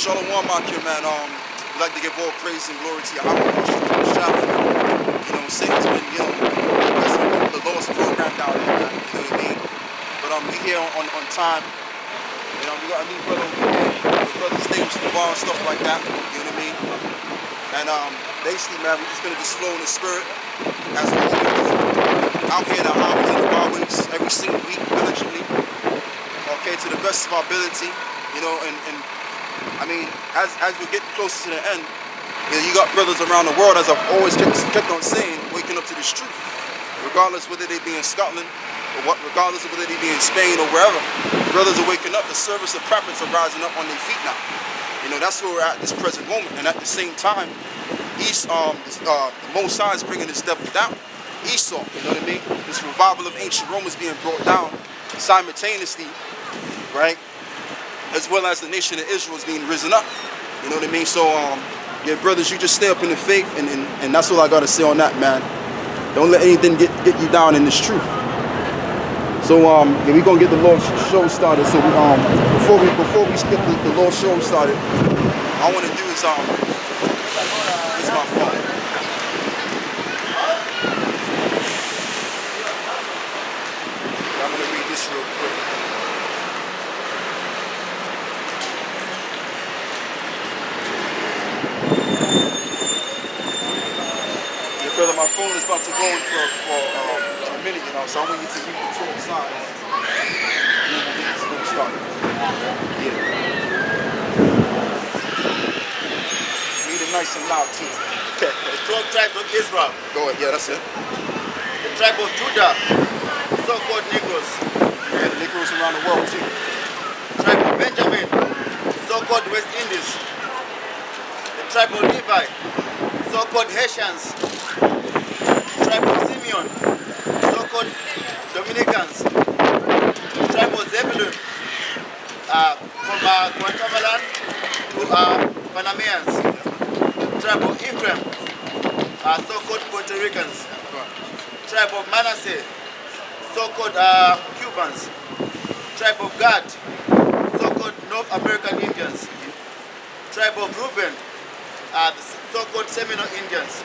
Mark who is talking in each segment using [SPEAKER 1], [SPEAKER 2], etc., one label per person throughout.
[SPEAKER 1] Shalom, Makia, man. We'd like to give all praise and glory to Yahawah. Untitled Chapter. You know, say it's been, that's the lowest program down there, man. You know what I mean? But we here on time. You know, we got a new brother over here. The brother's name was the bar and stuff like that. You know what I mean? And basically, man, we're just gonna just flow in the spirit as always. Out here in the highways and the byways every single week, diligently. Okay, to the best of our ability. You know, and I mean, as we get closer to the end, you got brothers around the world, as I've always kept on saying, waking up to this truth. Regardless whether they be in Scotland, or regardless of whether they be in Spain or wherever, brothers are waking up. The service of prophets are rising up on their feet now. You know, that's where we're at this present moment. And at the same time, the Most High is bringing this devil down. Esau, you know what I mean? This revival of ancient Rome is being brought down simultaneously, right? As well as the nation of Israel is being risen up. You know what I mean? So, yeah, brothers, you just stay up in the faith, and that's all I got to say on that, man. Don't let anything get you down in this truth. So, yeah, we're going to get the Lord's show started. So, before we get the Lord's show started, all I want to do is, this is my phone. I'm going to read this real quick. Brother, my phone is about to go in for a minute, you know, so I want you to read the 12 signs. And then we'll get this thing started. Yeah. Read it nice and loud, too.
[SPEAKER 2] The 12 tribes of Israel.
[SPEAKER 1] Go ahead, yeah, that's it.
[SPEAKER 2] The tribe of Judah, so-called Negroes.
[SPEAKER 1] Yeah, the Negroes around the world, too.
[SPEAKER 2] The tribe of Benjamin, so-called West Indies. The tribe of Levi, so-called Haitians. Tribe of Simeon, so-called Dominicans. Tribe of Zebulun, from Guatemala to Panameans. Tribe of Ephraim, so-called Puerto Ricans. Tribe of Manasseh, so-called Cubans. Tribe of Gad, so-called North American Indians. Tribe of Reuben, the so-called Seminole Indians.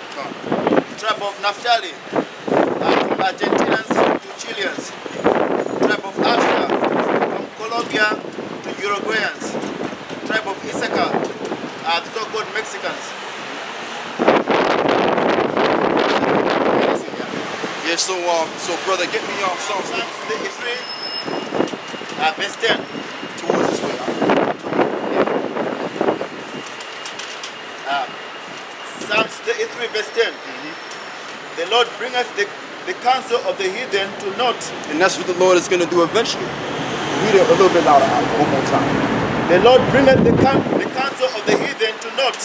[SPEAKER 2] Tribe of Naphtali, from Argentinians to Chileans. Tribe of Asher, from Colombia to Uruguayans. Tribe of Issachar, the so-called Mexicans.
[SPEAKER 1] Yeah, so brother, get me on Psalms
[SPEAKER 2] 33, verse 10.
[SPEAKER 1] towards this way.
[SPEAKER 2] Psalms 33, verse 10. The Lord bringeth the counsel of the heathen to naught.
[SPEAKER 1] And that's what the Lord is going to do eventually. Read it a little bit louder, one more time.
[SPEAKER 2] The Lord bringeth the counsel of the heathen to naught.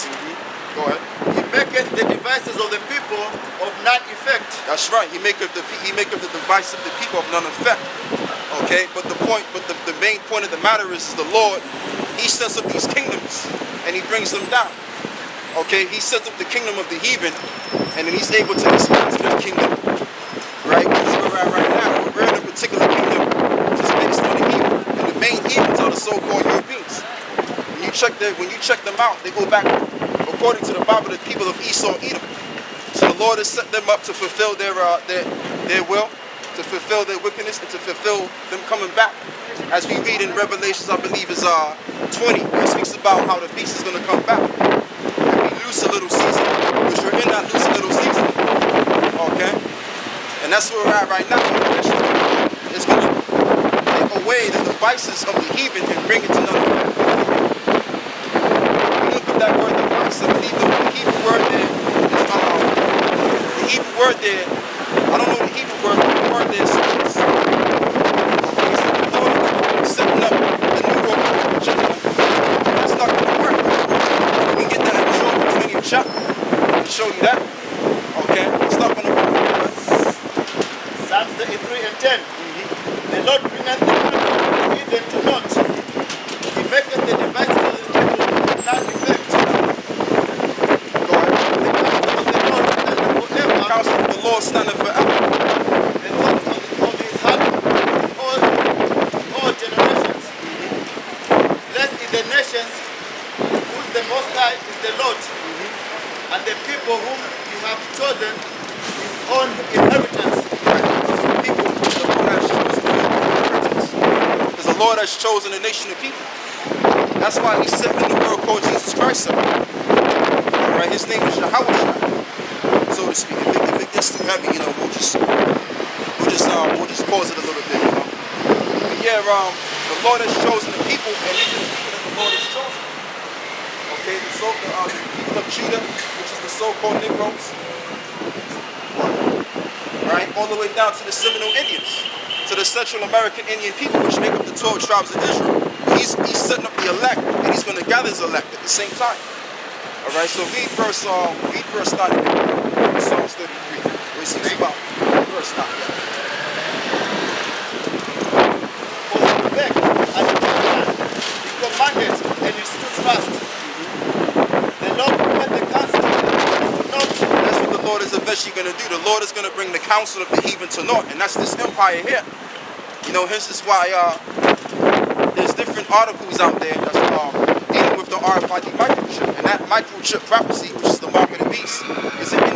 [SPEAKER 1] Go ahead.
[SPEAKER 2] He maketh the devices of the people of none effect.
[SPEAKER 1] That's right. He maketh the device of the people of none effect. Okay, but the main point of the matter is the Lord. He sets up these kingdoms and he brings them down. Okay, he sets up the kingdom of the heathen, and then he's able to dismantle the kingdom. Right? That's where we're at right now. We're in a particular kingdom which is based on the heathen, and the main heathens are the so-called Europeans. When you check them out, they go back according to the Bible, the people of Esau, Edom. So the Lord has set them up to fulfill their will, to fulfill their wickedness, and to fulfill them coming back. As we read in Revelations, I believe is 20, it speaks about how the beast is going to come back. A little season, which we're in that loose little season, okay? And that's where we're at right now. It's going to take away the devices of the heathen and bring it to another. When you look at that word device, I believe the Hebrew word there is, the Hebrew word there, I don't know the Hebrew word, but the word there is service. Okay, so the Lord is setting up a new world. That's not going to work. We can get that chapter to show you that. Okay, it's not going to work.
[SPEAKER 2] Psalms 33 and 10. The Lord bringeth the heathen to naught. He maketh the devices of the people of none effect.
[SPEAKER 1] Go ahead.
[SPEAKER 2] The counsel of the Lord standeth forever.
[SPEAKER 1] The counsel of the Lord standeth forever.
[SPEAKER 2] The thoughts of his heart all generations. Blessed is the nations people whom he has chosen his own inheritance.
[SPEAKER 1] Because the Lord has chosen a nation of people. That's why he sent me the world called Jesus Christ. Alright, his name is Yahawah, so to speak. If it gets too heavy, we'll just pause it a little bit, But yeah, the Lord has chosen the people, and these are the people that the Lord has chosen. Okay, the people of Judah, which is the so-called Negroes, right, all the way down to the Seminole Indians, to the Central American Indian people, which make up the 12 tribes of Israel. He's setting up the elect, and he's going to gather his elect at the same time. All right, so read verse 9, Psalms 33. We speaks about verse 9.
[SPEAKER 2] For he begged and he commanded and he stood fast. The Lord made the counsel of the heathen to naught.
[SPEAKER 1] That's what the Lord is eventually going to do. The Lord is going to bring the counsel of the heathen to naught, and that's this empire here. Hence is why there's different articles out there that's dealing with the RFID microchip, and that microchip prophecy, which is the mark of the beast,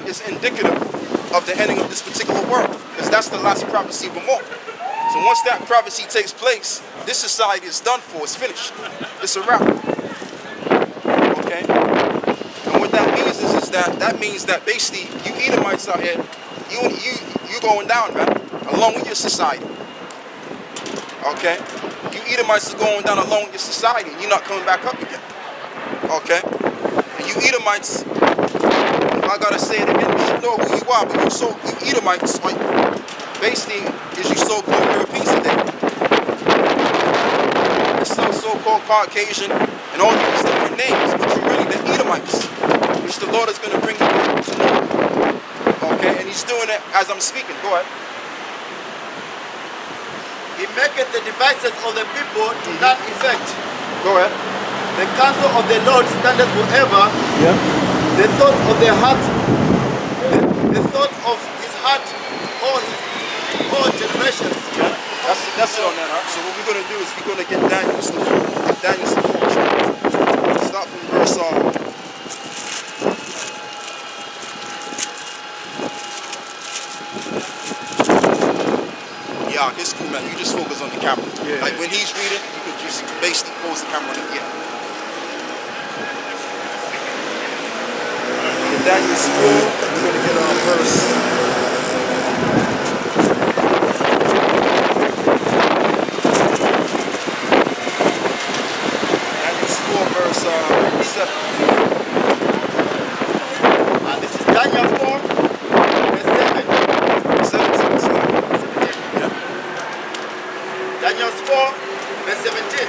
[SPEAKER 1] is indicative of the ending of this particular world, because that's the last prophecy of them all. So once that prophecy takes place, this society is done for. It's finished. It's a wrap. Okay. And what that means is that means that basically you Edomites out here, you going down, man, along with your society. Okay? You Edomites are going down along with your society, and you're not coming back up again. Okay? And you Edomites, if I gotta say it again, you should know who you are, but you Edomites, like, basically, is you so-called Europeans today. It's so-called Caucasian, and all these different names, but you're really the Edomites, which the Lord is gonna bring you to know. Okay? And he's doing it as I'm speaking. Go ahead.
[SPEAKER 2] He maketh the devices of the people to none effect.
[SPEAKER 1] Go ahead.
[SPEAKER 2] The counsel of the Lord standeth forever.
[SPEAKER 1] Yeah.
[SPEAKER 2] The thoughts of the heart, the thoughts of his heart, all generations.
[SPEAKER 1] Yeah. That's it on that. Right? So what we're gonna do is we're gonna get Daniel's to start from verse Yeah, it's cool, man. You just focus on the camera. Yeah. Like when he's reading, you could just basically close the camera on it. Yeah. In Daniel's 4, we're going to get on verse. Daniel's 4, verse 7.
[SPEAKER 2] This is Daniel 4, verse 7.
[SPEAKER 1] 17.
[SPEAKER 2] Daniel 4, verse 17.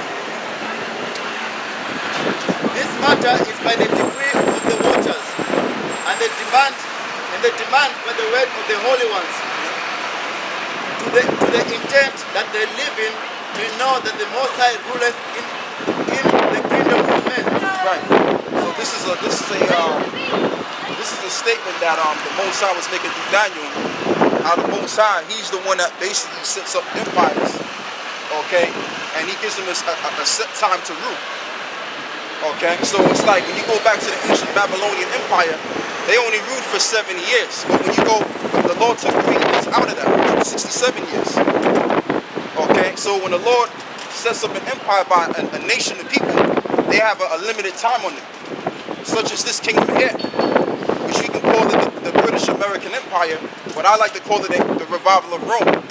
[SPEAKER 2] This matter is by the decree of the watchers, and the demand by the word of the holy ones, to the intent that the living may know that the Most High ruleth in the kingdom of men.
[SPEAKER 1] Right. So this is a statement that the Most High was making through Daniel. How the Most High, he's the one that basically sets up empires. Okay, and he gives them a set time to rule. Okay, so it's like when you go back to the ancient Babylonian Empire, they only ruled for 70 years. But when you go, the Lord took 3 years out of that, which was 67 years. Okay, so when the Lord sets up an empire by a nation of people, they have a limited time on it, such as this kingdom here, which we can call it the British American Empire, but I like to call it the revival of Rome.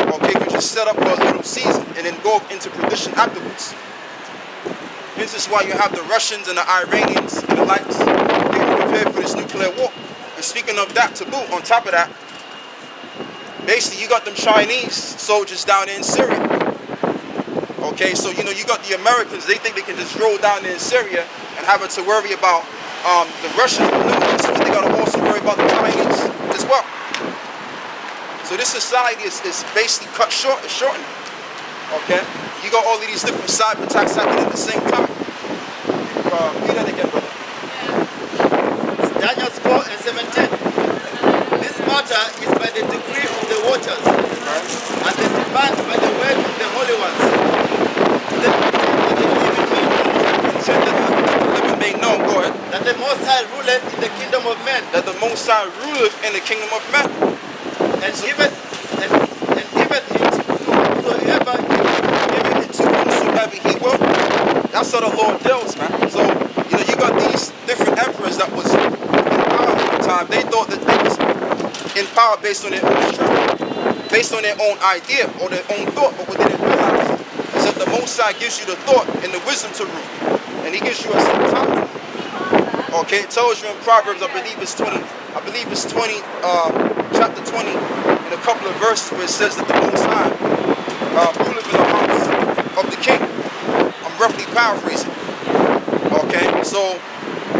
[SPEAKER 1] Okay, which is set up for a little season and then go into perdition afterwards. This is why you have the Russians and the Iranians and the likes getting prepared for this nuclear war. And speaking of that, to boot, on top of that, basically you got them Chinese soldiers down there in Syria. Okay, so you got the Americans, they think they can just roll down there in Syria and have it to worry about the Russians, but no, they got to also worry about the Chinese as well. So this society is basically cut short, it's shortened. Okay? You got all of these different cyber attacks happening at the same time. Read that again, brother.
[SPEAKER 2] Daniel 4 and 17. This matter is by the decree of the watchers,
[SPEAKER 1] Right.
[SPEAKER 2] and the demand by the word of the holy ones. The living may know.
[SPEAKER 1] Intent that the living may know, go ahead.
[SPEAKER 2] That the Most High High ruleth in the kingdom of men,
[SPEAKER 1] that the Most High ruleth in the kingdom of men.
[SPEAKER 2] and giveth it to whomsoever he will.
[SPEAKER 1] Giveth it to whomsoever he will. That's how the Lord deals, man. So, you got these different emperors that was in power at the time. They thought that they was in power based on their own strength, based on their own idea or their own thought. But what they didn't realize is that the Most High gives you the thought and the wisdom to rule. And he gives you a time. Okay, it tells you in Proverbs, I believe it's 20, chapter 20, in a couple of verses where it says that the Most High ruleth in the hearts of the king. I'm roughly paraphrasing. Okay, so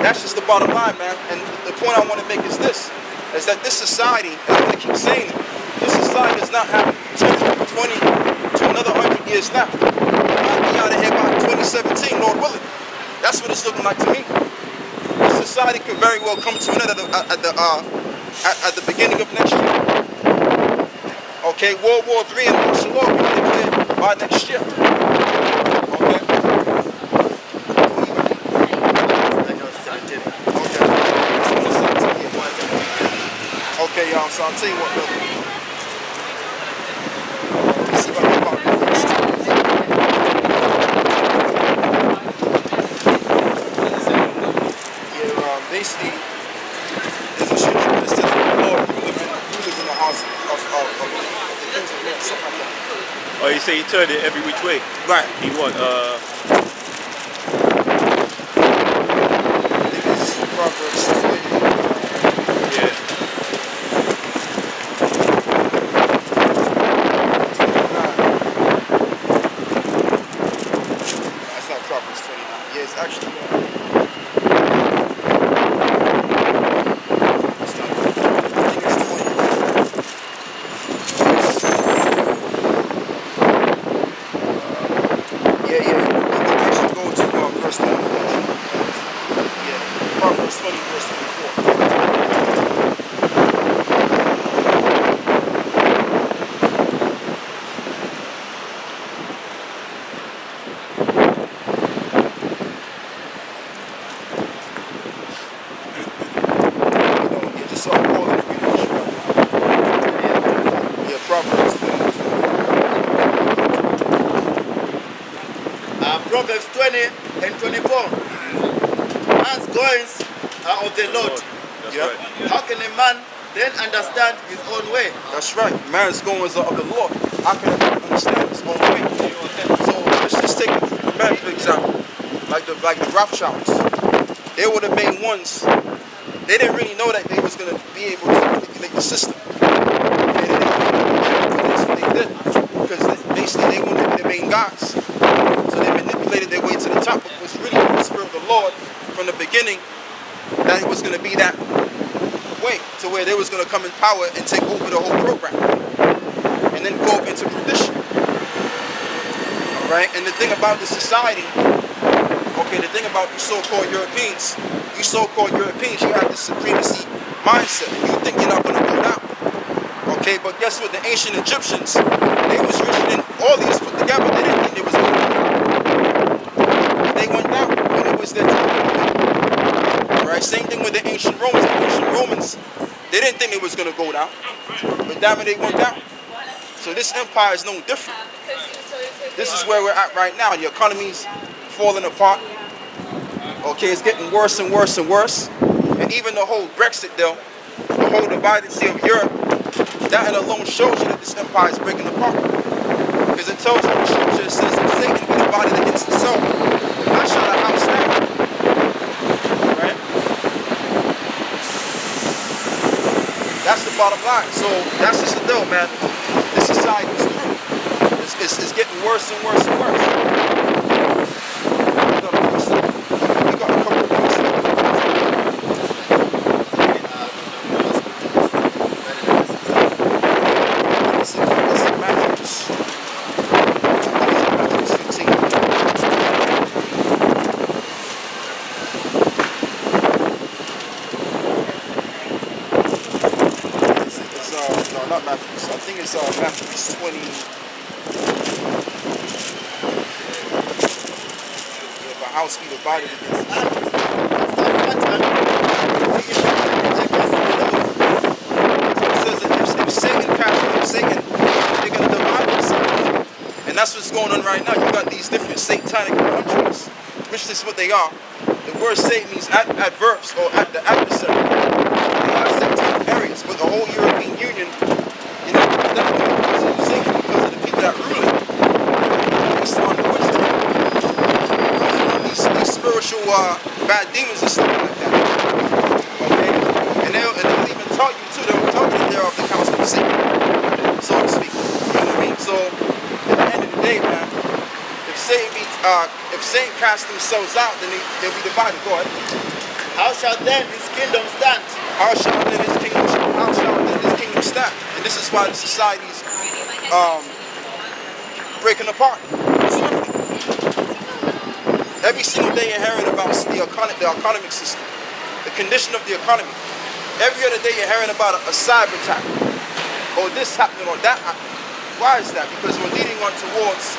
[SPEAKER 1] that's just the bottom line, man. And the point I want to make is this, is that this society, and I'm going to keep saying it, this society does not have 10, 20 to another 100 years left. I'll be out of here by 2017, Lord willing. That's what it's looking like to me. This society could very well come to an end at the beginning of next year. Okay, World War III and martial law will be declared by next year. Okay. Okay, y'all, so I'll tell you what, brother. Let's see if I can find this. Yeah, basically, there's a scripture that says that the Lord ruleth in the house of the kings of men, something like that.
[SPEAKER 3] Oh, you say he turned it every which way?
[SPEAKER 1] Right.
[SPEAKER 3] He what?
[SPEAKER 1] I think it's Proverbs 20.
[SPEAKER 3] Yeah.
[SPEAKER 1] That's not Proverbs 29. Yeah, it's actually. It's not. I think it's 20. Yeah. You can actually go to verse 24. Yeah, Proverbs 20, verse 24. You just saw Paul in the reading. Yeah, Proverbs 20.
[SPEAKER 2] Proverbs 20 and 24. Man's goings are of the Lord.
[SPEAKER 3] That's
[SPEAKER 1] Yeah.
[SPEAKER 3] right.
[SPEAKER 2] How can a man then understand his own way?
[SPEAKER 1] That's right. Man's goings are of the Lord. How can I understand his own way? So let's just take the men, for example, like the Rothschilds. They were the main ones. They didn't really know that they was gonna be able to manipulate the system. They didn't know that's what they did because basically they wanted to be the main guys. So they manipulated their way to the top. But it was really the spirit of the Lord from the beginning that it was gonna be that way to where they was gonna come in power and take over the whole program and then go into perdition. Alright? And the thing about the society, okay, the thing about you so-called Europeans, you have this supremacy mindset and you think you're not gonna go down. Okay, but guess what? The ancient Egyptians, they was richer than all these put together. They didn't think they was going down. They went down when it was their time. Alright, same thing with the ancient Romans. The ancient Romans, they didn't think they was gonna go down. But damn it, they went down. So this empire is no different. This is where we're at right now. The economy's falling apart. Okay, it's getting worse and worse and worse. And even the whole Brexit deal, the whole divided sea of Europe, that alone shows you that this empire is breaking apart. Because it tells you in the scripture, it says, if Satan be divided against himself, how shall a house stand? Right? That's the bottom line. So that's just the deal, man. This society is through. It's getting worse and worse and worse. We got a couple of pieces. It's in Matthews. Matthews 15. It's no, not Matthews. I think it's Matthews 20. Yeah, if a house be divided against itself. that's what's going on right now. You got these different satanic countries, which is what they are. The word Satan means adverse or at the adversary. A lot of satanic areas, but the whole European Union, you know, is definitely because of Satan, because of the people that rule it. Based on the wisdom. These spiritual bad demons and stuff like that. Okay? And they'll even tell you too, they'll tell you that they're of the council of Satan, so to speak. You know what I mean? So at the end of the day, man, if Satan casts themselves out, then they'll be divided. Go ahead.
[SPEAKER 2] How shall then his kingdom stand?
[SPEAKER 1] How shall then his kingdom stand? And this is why the society's breaking apart. Every single day you're hearing about the economic system, the condition of the economy. Every other day you're hearing about a cyber attack, or this happening or that happening. Why is that? Because we're leading on towards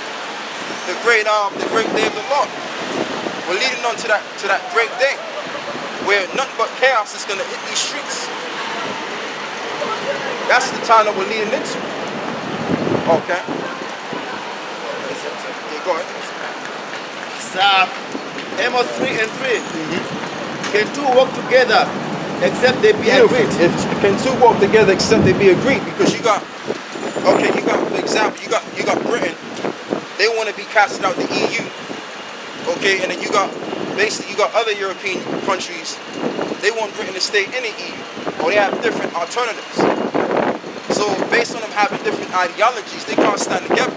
[SPEAKER 1] the great day of the Lord. We're leading on to that great day where nothing but chaos is going to hit these streets. That's the time that we're leading into. Okay. Yeah, go ahead.
[SPEAKER 2] Amos 3 and 3. Can two walk together except they be agreed?
[SPEAKER 1] If can two walk together except they be agreed? Because you got, for example, you got Britain. They want to be casted out the EU. Okay, and then you got other European countries. They want Britain to stay in the EU, or they have different alternatives. So based on them having different ideologies, they can't stand together.